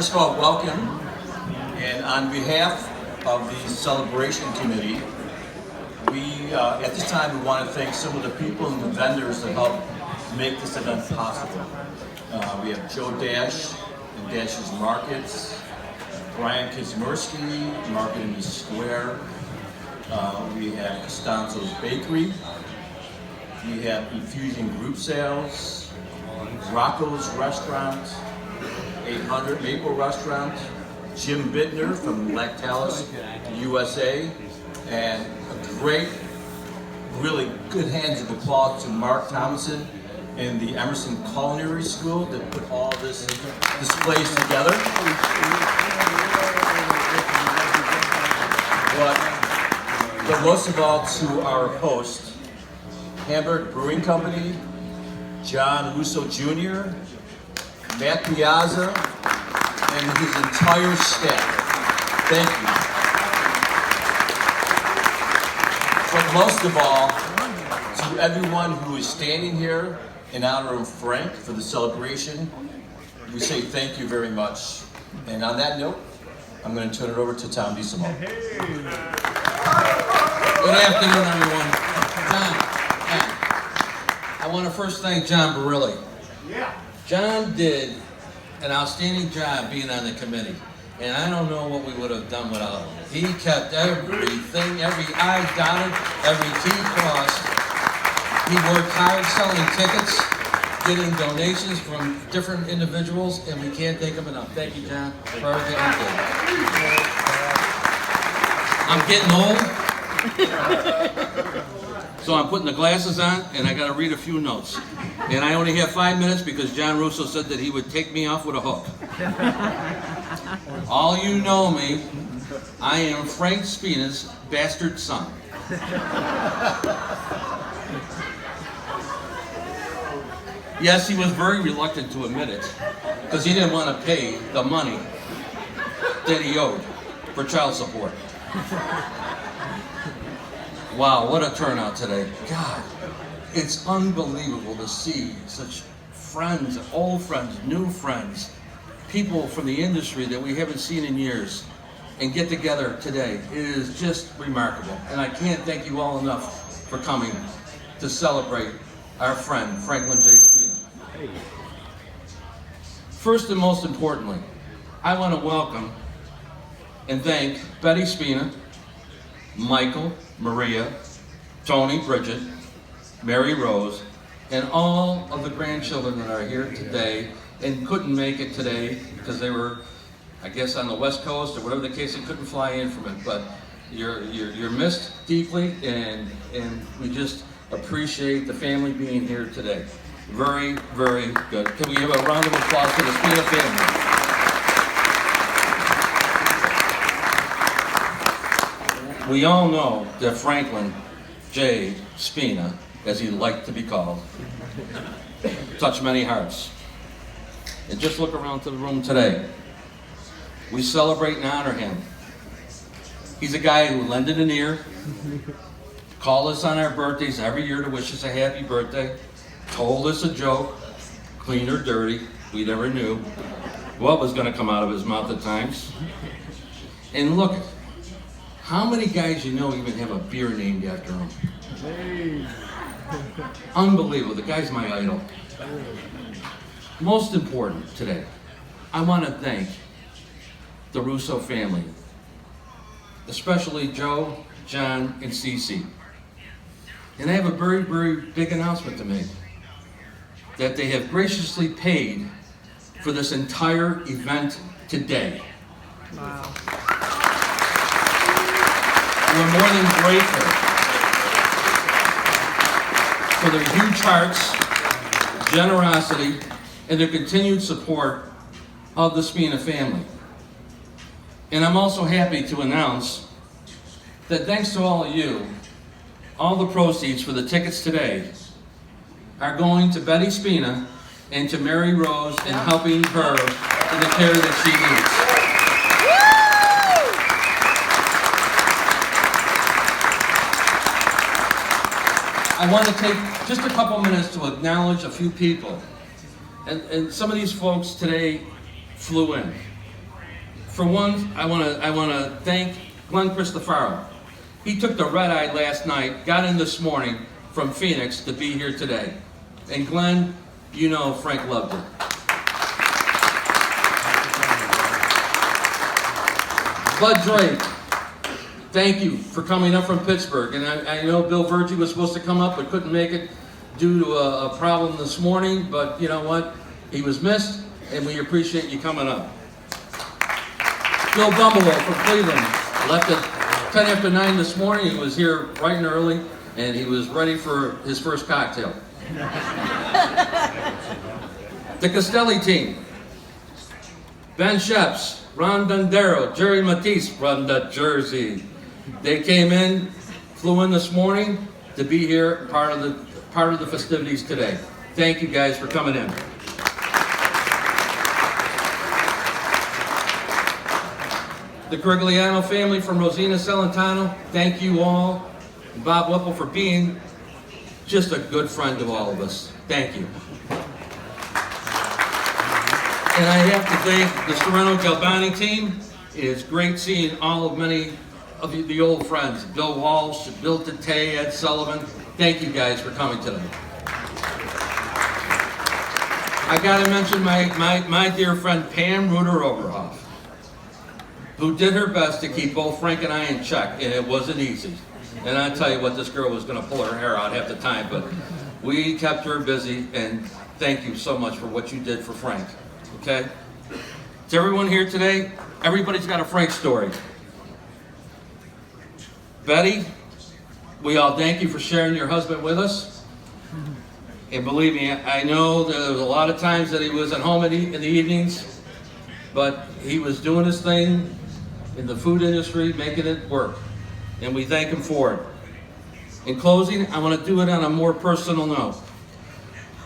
First of all, welcome. And on behalf of the Celebration Committee, we, at this time, we want to thank some of the people and the vendors that helped make this event possible. We have Joe Dash and Dash's Markets, Brian Kizmersky, Market in the Square. We have Costanzo's Bakery. We have Infusion Group Sales, Rocco's Restaurant, 800 Maple Restaurant, Jim Bittner from Lactalis USA, and a great, really good hands of applause to Mark Thomason and the Emerson Culinary School that put all this displays together. But most of all to our host, Hamburg Brewing Company, John Russo Jr., Matt Piazza, and his entire staff. Thank you. But most of all, to everyone who is standing here in honor of Frank for the celebration, we say thank you very much. And on that note, I'm going to turn it over to Tom DeSimone. Good afternoon, everyone. John, I want to first thank John Barilli. John did an outstanding job being on the committee, and I don't know what we would have done without him. He kept everything, every I dotted, every T crossed. He worked hard selling tickets, getting donations from different individuals, and we can't thank him enough. Thank you, John, for everything you did. I'm getting old. So I'm putting the glasses on, and I got to read a few notes. And I only have 5 minutes because John Russo said that he would take me off with a hook. All you know me, I am Frank Spina's bastard son. Yes, he was very reluctant to admit it because he didn't want to pay the money that he owed for child support. Wow, what a turnout today. God, it's unbelievable to see such friends, old friends, new friends, people from the industry that we haven't seen in years and get together today. It is just remarkable. And I can't thank you all enough for coming to celebrate our friend, Franklin J. Spina. First and most importantly, I want to welcome and thank Betty Spina, Michael, Maria, Tony, Bridget, Mary Rose, and all of the grandchildren that are here today and couldn't make it today because they were, I guess, on the West Coast or whatever the case, they couldn't fly in from it. But you're missed deeply, and we just appreciate the family being here today. Very, very good. Can we give a round of applause to the Spina family? We all know that Franklin J. Spina, as he liked to be called, touched many hearts. And just look around to the room today. We celebrate and honor him. He's a guy who lended an ear, called us on our birthdays every year to wish us a happy birthday, told us a joke, clean or dirty, we never knew what was going to come out of his mouth at times. And look, how many guys you know even have a beer named after him? Unbelievable. The guy's my idol. Most important today, I want to thank the Russo family, especially Joe, John, and Cece. And I have a very, very big announcement to make, that they have graciously paid for this entire event today. Wow. We're more than grateful for their huge hearts, generosity, and their continued support of the Spina family. And I'm also happy to announce that thanks to all of you, all the proceeds for the tickets today are going to Betty Spina and to Mary Rose in helping her in the care that she needs. I want to take just a couple minutes to acknowledge a few people. And some of these folks today flew in. For one, I want to thank Glenn Cristofaro. He took the red eye last night, got in this morning from Phoenix to be here today. And Glenn, you know Frank loved it. Bud Drake, thank you for coming up from Pittsburgh. And I know Bill Virgie was supposed to come up but couldn't make it due to a problem this morning. But you know what? He was missed, and we appreciate you coming up. Bill Bumblewood from Cleveland left at 10 after 9 this morning. He was here bright and early, and he was ready for his first cocktail. The Castelli team. Ben Sheps, Ron Dondero, Jerry Matisse from the Jersey. They came in, flew in this morning to be here, part of the festivities today. Thank you guys for coming in. The Grigliano family from Rosina Celentano, thank you all. And Bob Whipple for being just a good friend to all of us. Thank you. And I have to thank the Sorrento Galbani team. It is great seeing many of the old friends. Bill Walsh, Bill Tatay, Ed Sullivan. Thank you guys for coming today. I gotta mention my dear friend Pam Ruder Overhoff, who did her best to keep both Frank and I in check, and it wasn't easy. And I tell you what, this girl was gonna pull her hair out half the time, but we kept her busy, and thank you so much for what you did for Frank. Okay? To everyone here today, everybody's got a Frank story. Betty, we all thank you for sharing your husband with us. And believe me, I know there was a lot of times that he was at home in the evenings, but he was doing his thing in the food industry, making it work. And we thank him for it. In closing, I want to do it on a more personal note.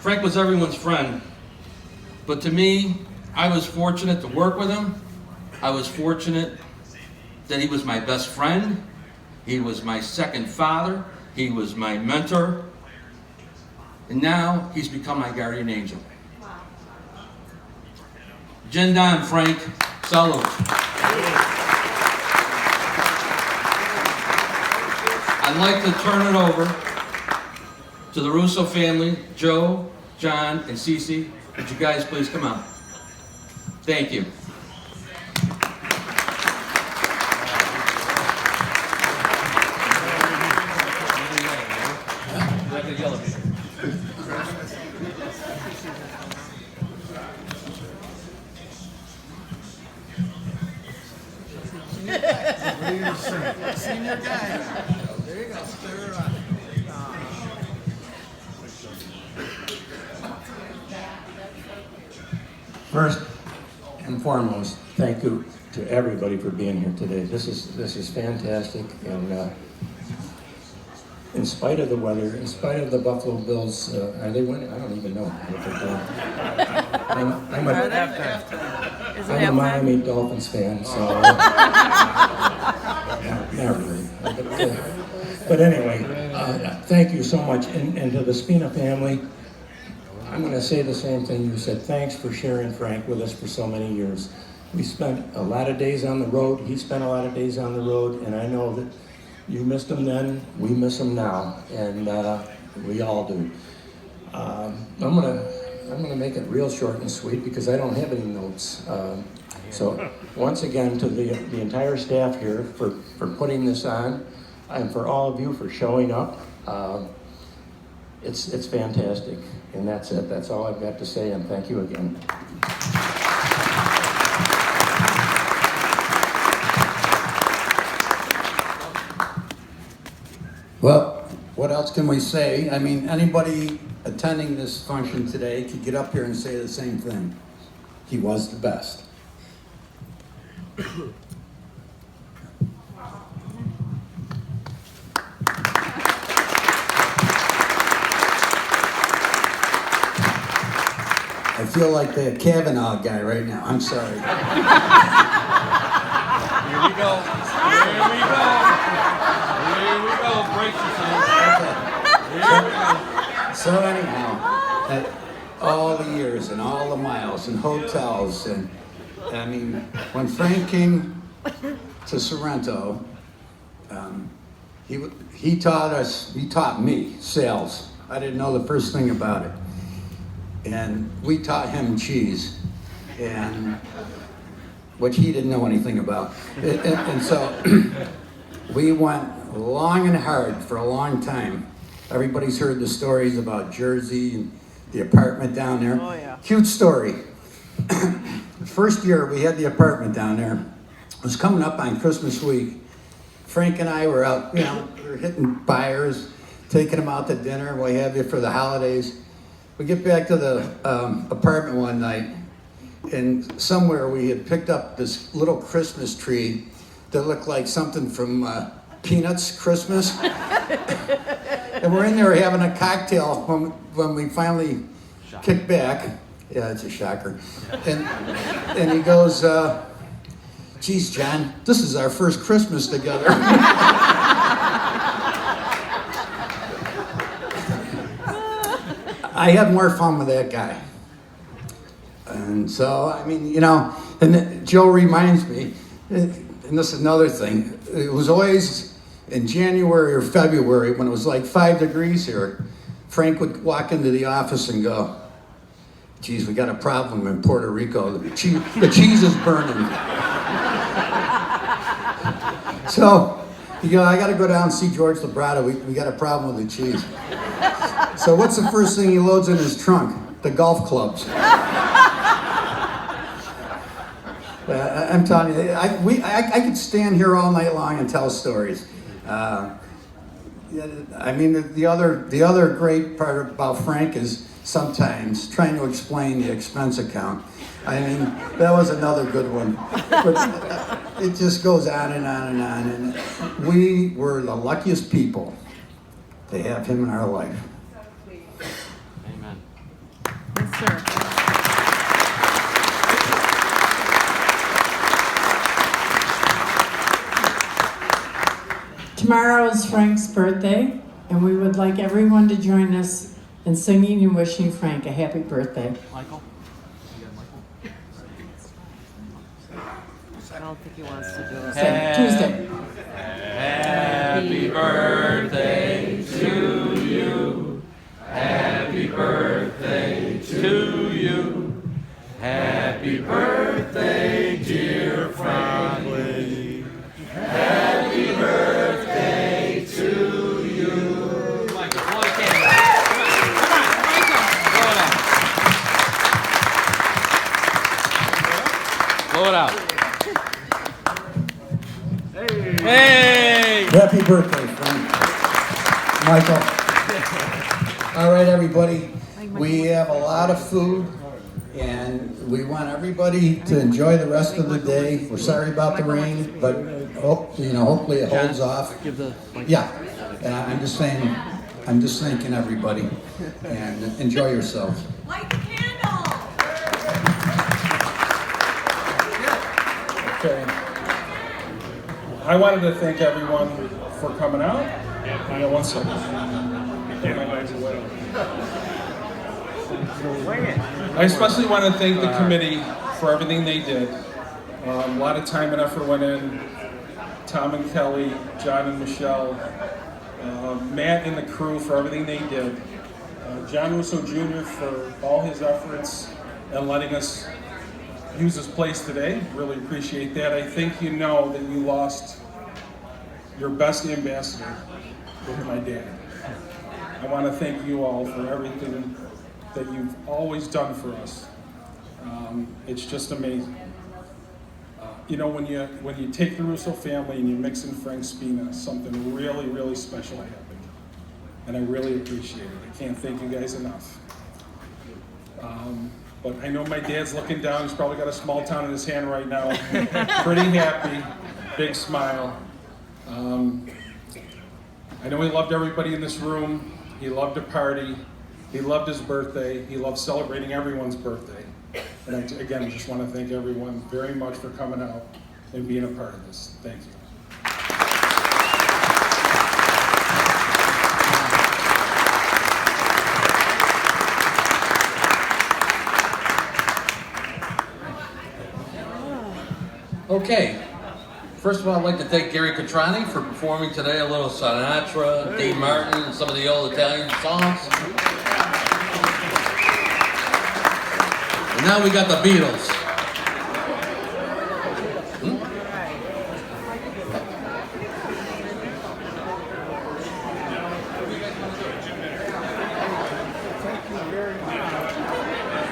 Frank was everyone's friend. But to me, I was fortunate to work with him. I was fortunate that he was my best friend. He was my second father. He was my mentor. And now he's become my guardian angel. Jen Don, Frank, salute. I'd like to turn it over to the Russo family, Joe, John, and Cece. Would you guys please come out? Thank you. Senior guy. There you go. Stir her up. First and foremost, thank you to everybody for being here today. This is fantastic, and in spite of the weather, in spite of the Buffalo Bills, are they winning? I don't even know. I'm a Miami Dolphins fan, so not really. But anyway, thank you so much, and to the Spina family. I'm going to say the same thing you said. Thanks for sharing Frank with us for so many years. We spent a lot of days on the road. He spent a lot of days on the road, and I know that you missed him then. We miss him now, and we all do. I'm gonna make it real short and sweet because I don't have any notes. So once again, to the entire staff here for putting this on, and for all of you for showing up. It's fantastic, and that's it. That's all I've got to say, and thank you again. Well, what else can we say? I mean, anybody attending this function today could get up here and say the same thing. He was the best. I feel like the Kavanaugh guy right now. I'm sorry. Here we go. Here we go. Here we go. Brace yourself. Here we go. So anyhow, all the years and all the miles and hotels and I mean, when Frank came to Sorrento, he taught me sales. I didn't know the first thing about it. And we taught him cheese, and which he didn't know anything about. And so we went long and hard for a long time. Everybody's heard the stories about Jersey and the apartment down there. Oh, yeah. Cute story. The first year we had the apartment down there, it was coming up on Christmas week. Frank and I were out, we were hitting buyers, taking them out to dinner, what have you, for the holidays. We get back to the apartment one night, and somewhere we had picked up this little Christmas tree that looked like something from Peanuts Christmas. And we're in there having a cocktail when we finally kicked back. Yeah, it's a shocker. And he goes, geez, John, this is our first Christmas together. I had more fun with that guy. And so, I mean, and then Joe reminds me, and this is another thing, it was always in January or February when it was like 5 degrees here, Frank would walk into the office and go, geez, we got a problem in Puerto Rico. The cheese is burning. So, I got to go down and see George Librato. We got a problem with the cheese. So what's the first thing he loads in his trunk? The golf clubs. I'm telling you, I could stand here all night long and tell stories. I mean, the other great part about Frank is sometimes trying to explain the expense account. I mean, that was another good one. But it just goes on and on and on. And we were the luckiest people to have him in our life. Amen. Yes, sir. Tomorrow is Frank's birthday, and we would like everyone to join us in singing and wishing Frank a happy birthday. Michael? I don't think he wants to do it. Tuesday. Happy birthday to you. Happy birthday to you. Happy birthday, dear Franklin. Happy birthday to you. Michael, blow the candle. Blow it out. Hey! Happy birthday, Frank. Michael. All right, everybody. We have a lot of food, and we want everybody to enjoy the rest of the day. We're sorry about the rain, but hopefully it holds off. Yeah, and I'm just thanking everybody, and enjoy yourselves. Light the candle! Okay. I wanted to thank everyone for coming out. Hang on one second. Put my bags away. I especially want to thank the committee for everything they did. A lot of time and effort went in. Tom and Kelly, John and Michelle, Matt and the crew for everything they did. John Russo Jr. for all his efforts and letting us use this place today. Really appreciate that. I think you know that you lost your best ambassador with my dad. I want to thank you all for everything that you've always done for us. It's just amazing. When you take the Russo family and you mix in Frank Spina, something really, really special happened. And I really appreciate it. I can't thank you guys enough. But I know my dad's looking down. He's probably got a small town in his hand right now. Pretty happy, big smile. I know he loved everybody in this room. He loved to party. He loved his birthday. He loved celebrating everyone's birthday. And I just want to thank everyone very much for coming out and being a part of this. Thank you. Okay. First of all, I'd like to thank Gary Catrani for performing today a little Sinatra, Dean Martin, and some of the old Italian songs. And now we got the Beatles.